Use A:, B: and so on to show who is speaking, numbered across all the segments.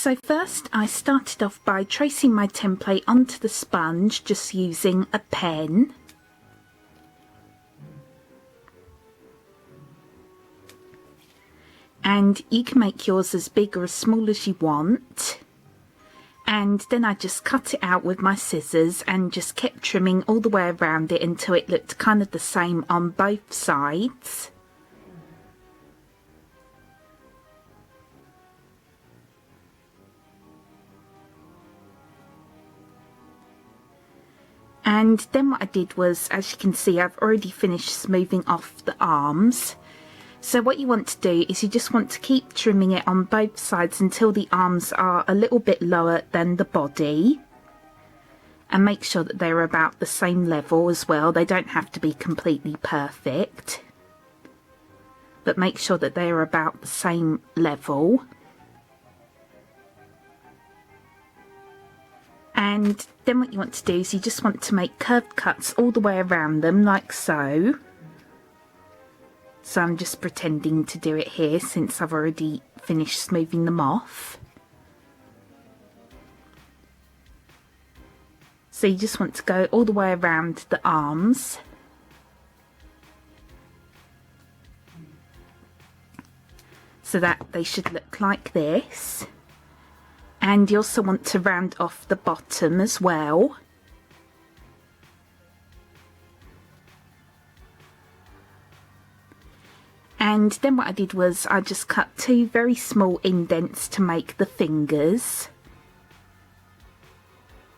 A: So first I started off by tracing my template onto the sponge just using a pen. And you can make yours as big or as small as you want. And then I just cut it out with my scissors and just kept trimming all the way around it until it looked kind of the same on both sides. And then what I did was, as you can see, I've already finished smoothing off the arms. So what you want to do is you just want to keep trimming it on both sides until the arms are a little bit lower than the body. And make sure that they're about the same level as well. They don't have to be completely perfect. But make sure that they are about the same level. And then what you want to do is you just want to make curved cuts all the way around them, like so. So I'm just pretending to do it here since I've already finished smoothing them off. So you just want to go all the way around the arms. So that they should look like this. And you also want to round off the bottom as well. And then what I did was I just cut two very small indents to make the fingers.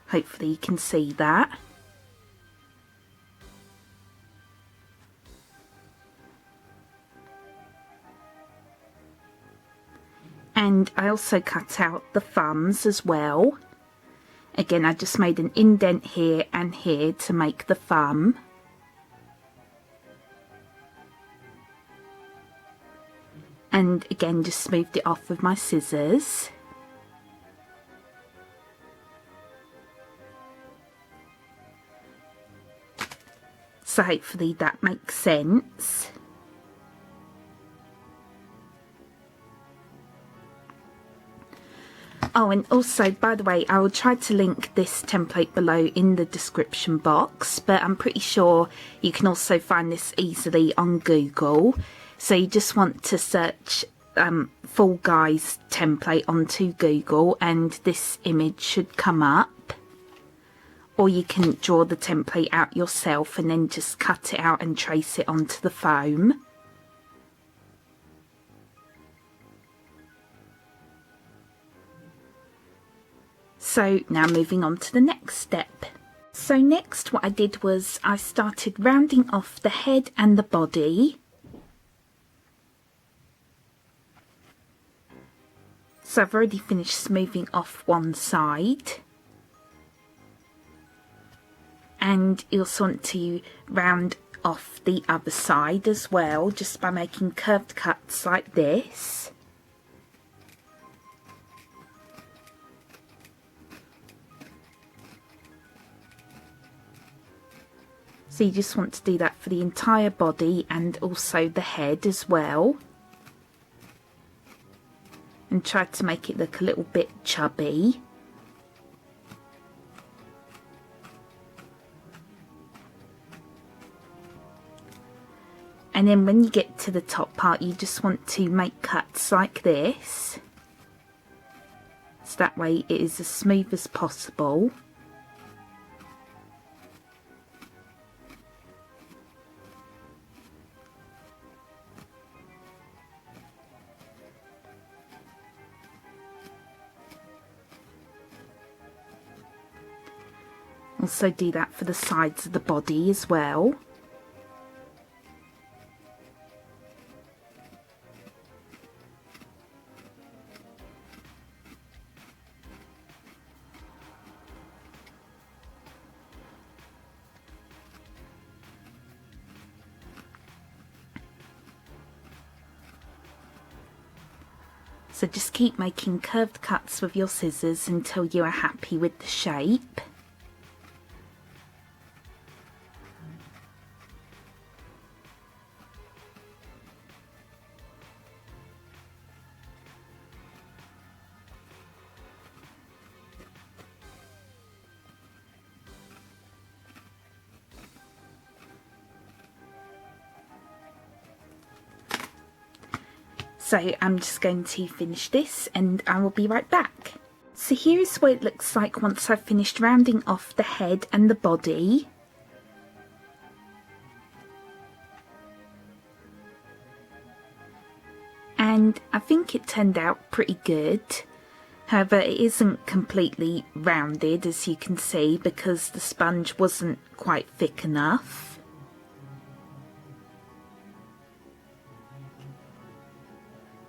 A: Hopefully you can see that. And I also cut out the thumbs as well. Again, I just made an indent here and here to make the thumb. And again, just smoothed it off with my scissors. So hopefully that makes sense. Oh, and also, by the way, I will try to link this template below in the description box, but I'm pretty sure you can also find this easily on Google. So you just want to search Fall Guys template onto Google and this image should come up. Or you can draw the template out yourself and then just cut it out and trace it onto the foam. So now moving on to the next step. So next what I did was I started rounding off the head and the body. So I've already finished smoothing off one side. And you also want to round off the other side as well, just by making curved cuts like this. So you just want to do that for the entire body and also the head as well. And try to make it look a little bit chubby. And then when you get to the top part, you just want to make cuts like this. So that way it is as smooth as possible. Also do that for the sides of the body as well. So just keep making curved cuts with your scissors until you are happy with the shape. So I'm just going to finish this and I will be right back. So here is what it looks like once I've finished rounding off the head and the body. And I think it turned out pretty good. However, it isn't completely rounded, as you can see, because the sponge wasn't quite thick enough.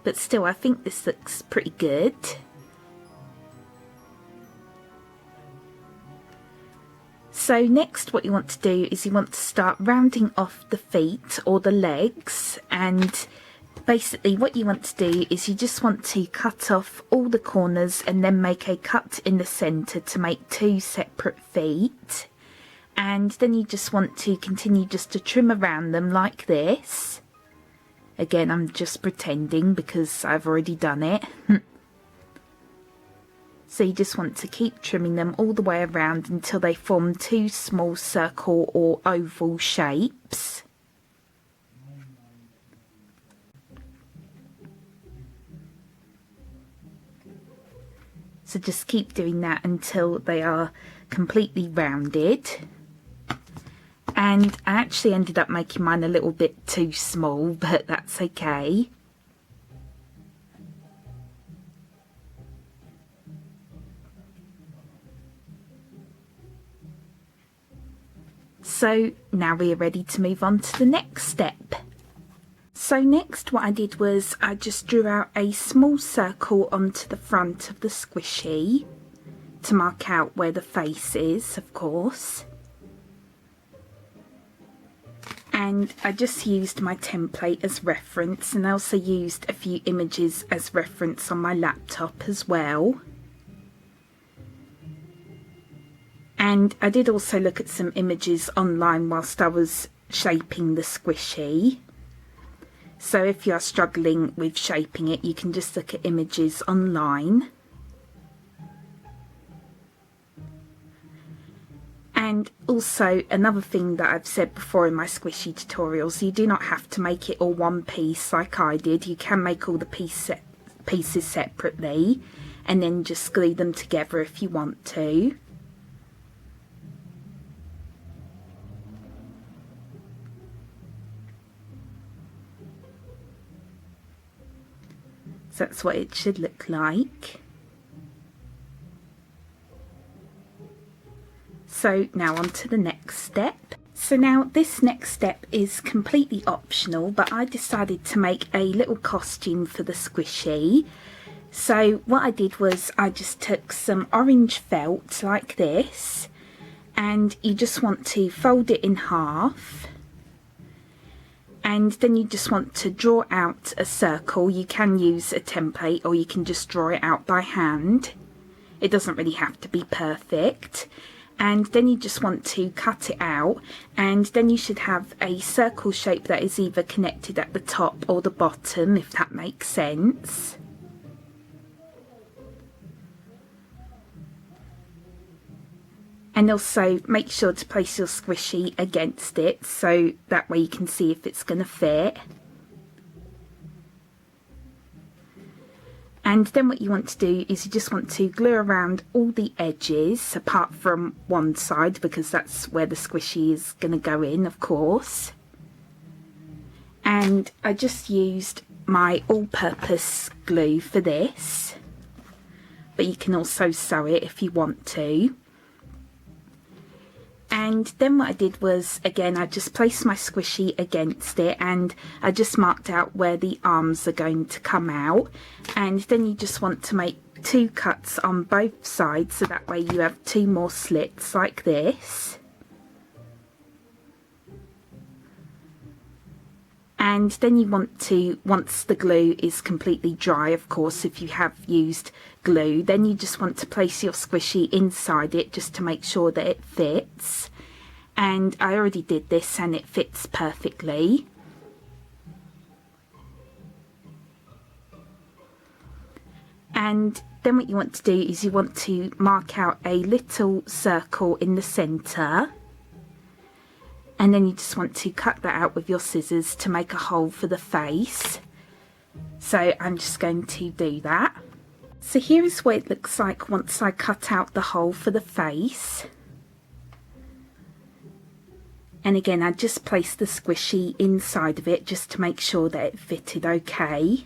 A: But still, I think this looks pretty good. So next what you want to do is you want to start rounding off the feet or the legs, and basically what you want to do is you just want to cut off all the corners and then make a cut in the centre to make 2 separate feet. And then you just want to continue just to trim around them like this. Again, I'm just pretending because I've already done it. So you just want to keep trimming them all the way around until they form 2 small circle or oval shapes. So just keep doing that until they are completely rounded. And I actually ended up making mine a little bit too small, but that's okay. So now we are ready to move on to the next step. So next what I did was I just drew out a small circle onto the front of the squishy to mark out where the face is, of course. And I just used my template as reference, and I also used a few images as reference on my laptop as well. And I did also look at some images online whilst I was shaping the squishy. So if you are struggling with shaping it, you can just look at images online. And also another thing that I've said before in my squishy tutorials, you do not have to make it all one piece like I did. You can make all the pieces separately and then just glue them together if you want to. So that's what it should look like. So now on to the next step. So now this next step is completely optional, but I decided to make a little costume for the squishy. So what I did was I just took some orange felt like this, and you just want to fold it in half. And then you just want to draw out a circle. You can use a template or you can just draw it out by hand. It doesn't really have to be perfect. And then you just want to cut it out, and then you should have a circle shape that is either connected at the top or the bottom, if that makes sense. And also make sure to place your squishy against it, so that way you can see if it's going to fit. And then what you want to do is you just want to glue around all the edges, apart from one side, because that's where the squishy is going to go in, of course. And I just used my all-purpose glue for this, but you can also sew it if you want to. And then what I did was, again, I just placed my squishy against it, and I just marked out where the arms are going to come out. And then you just want to make 2 cuts on both sides, so that way you have 2 more slits like this. And then you want to, once the glue is completely dry, of course, if you have used glue, then you just want to place your squishy inside it just to make sure that it fits. And I already did this and it fits perfectly. And then what you want to do is you want to mark out a little circle in the centre. And then you just want to cut that out with your scissors to make a hole for the face. So I'm just going to do that. So here is what it looks like once I cut out the hole for the face. And again, I just placed the squishy inside of it just to make sure that it fitted okay.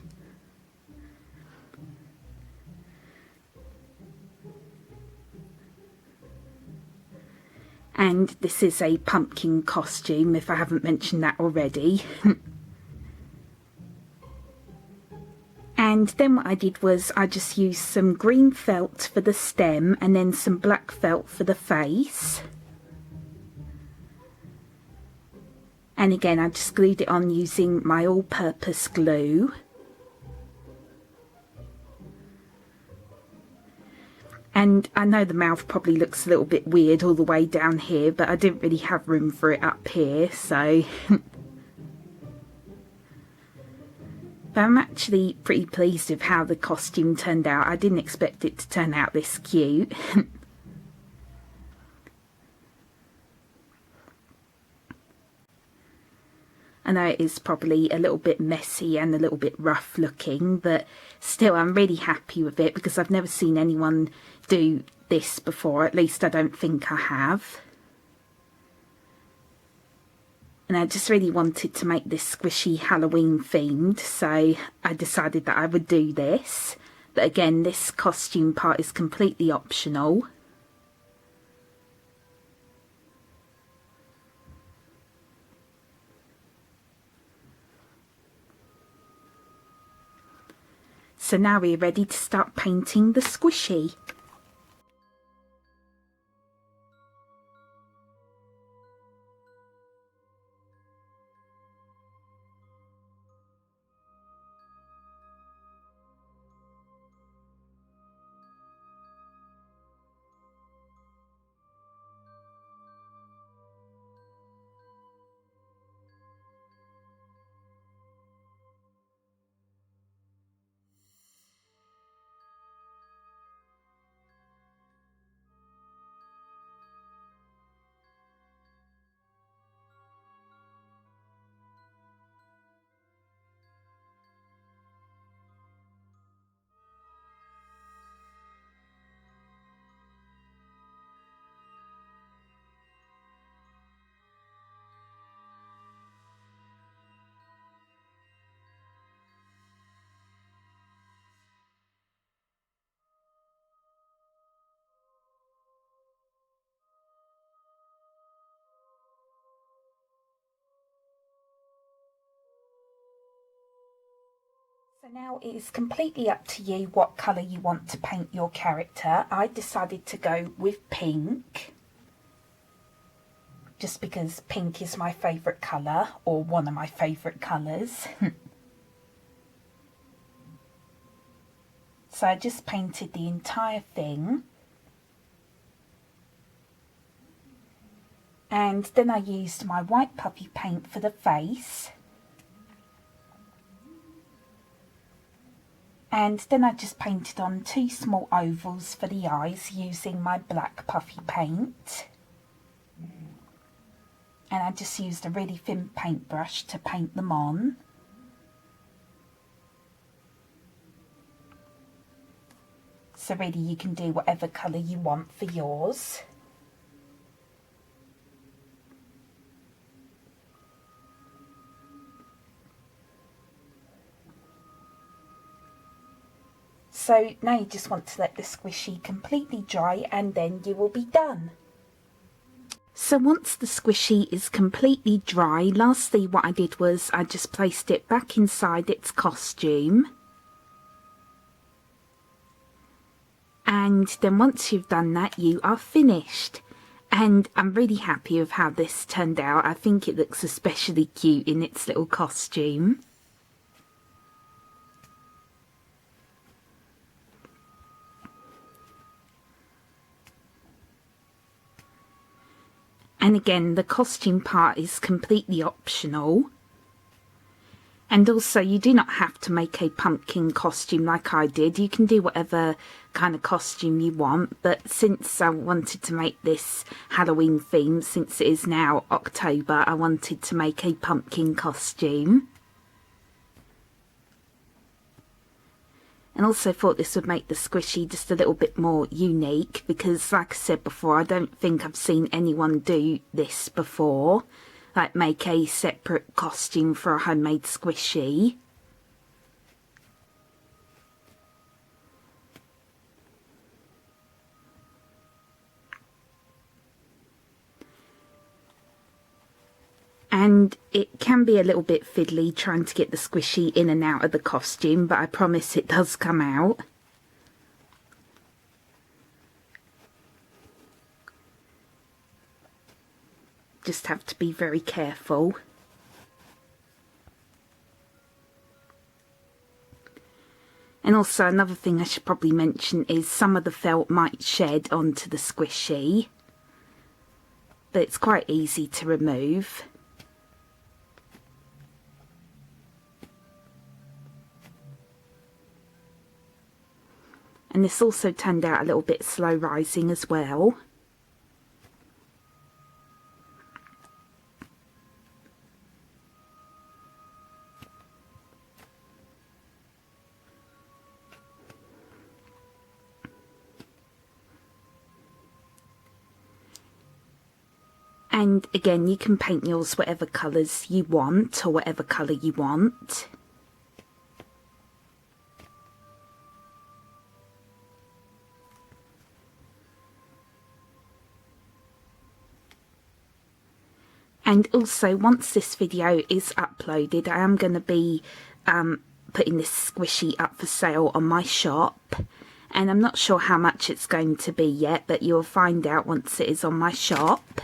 A: And this is a pumpkin costume, if I haven't mentioned that already. And then what I did was I just used some green felt for the stem and then some black felt for the face. And again, I just glued it on using my all-purpose glue. And I know the mouth probably looks a little bit weird all the way down here, but I didn't really have room for it up here, so... But I'm actually pretty pleased with how the costume turned out. I didn't expect it to turn out this cute. I know it is probably a little bit messy and a little bit rough looking, but still I'm really happy with it because I've never seen anyone do this before. At least I don't think I have. And I just really wanted to make this squishy Halloween themed, so I decided that I would do this. But again, this costume part is completely optional. So now we're ready to start painting the squishy. So now it is completely up to you what colour you want to paint your character. I decided to go with pink, just because pink is my favourite colour, or one of my favourite colours. So I just painted the entire thing. And then I used my white puppy paint for the face. And then I just painted on 2 small ovals for the eyes using my black puffy paint. And I just used a really thin paintbrush to paint them on. So really you can do whatever colour you want for yours. So now you just want to let the squishy completely dry and then you will be done. So once the squishy is completely dry, lastly what I did was I just placed it back inside its costume. And then once you've done that, you are finished. And I'm really happy with how this turned out. I think it looks especially cute in its little costume. And again, the costume part is completely optional. And also, you do not have to make a pumpkin costume like I did. You can do whatever kind of costume you want. But since I wanted to make this Halloween theme, since it is now October, I wanted to make a pumpkin costume. And also thought this would make the squishy just a little bit more unique, because like I said before, I don't think I've seen anyone do this before, like make a separate costume for a homemade squishy. And it can be a little bit fiddly trying to get the squishy in and out of the costume, but I promise it does come out. Just have to be very careful. And also another thing I should probably mention is some of the felt might shed onto the squishy, but it's quite easy to remove. And this also turned out a little bit slow rising as well. And again, you can paint yours whatever colours you want, or whatever colour you want. And also, once this video is uploaded, I am going to be putting this squishy up for sale on my shop. And I'm not sure how much it's going to be yet, but you'll find out once it is on my shop.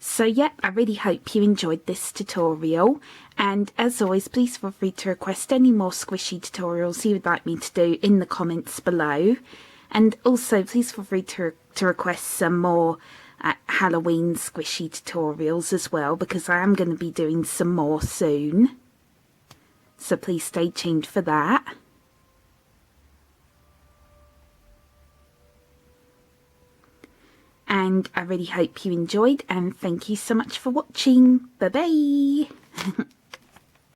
A: So yeah, I really hope you enjoyed this tutorial, and as always, please feel free to request any more squishy tutorials you would like me to do in the comments below. And also please feel free to request some more Halloween squishy tutorials as well, because I am going to be doing some more soon. So please stay tuned for that. And I really hope you enjoyed, and thank you so much for watching. Bye bye.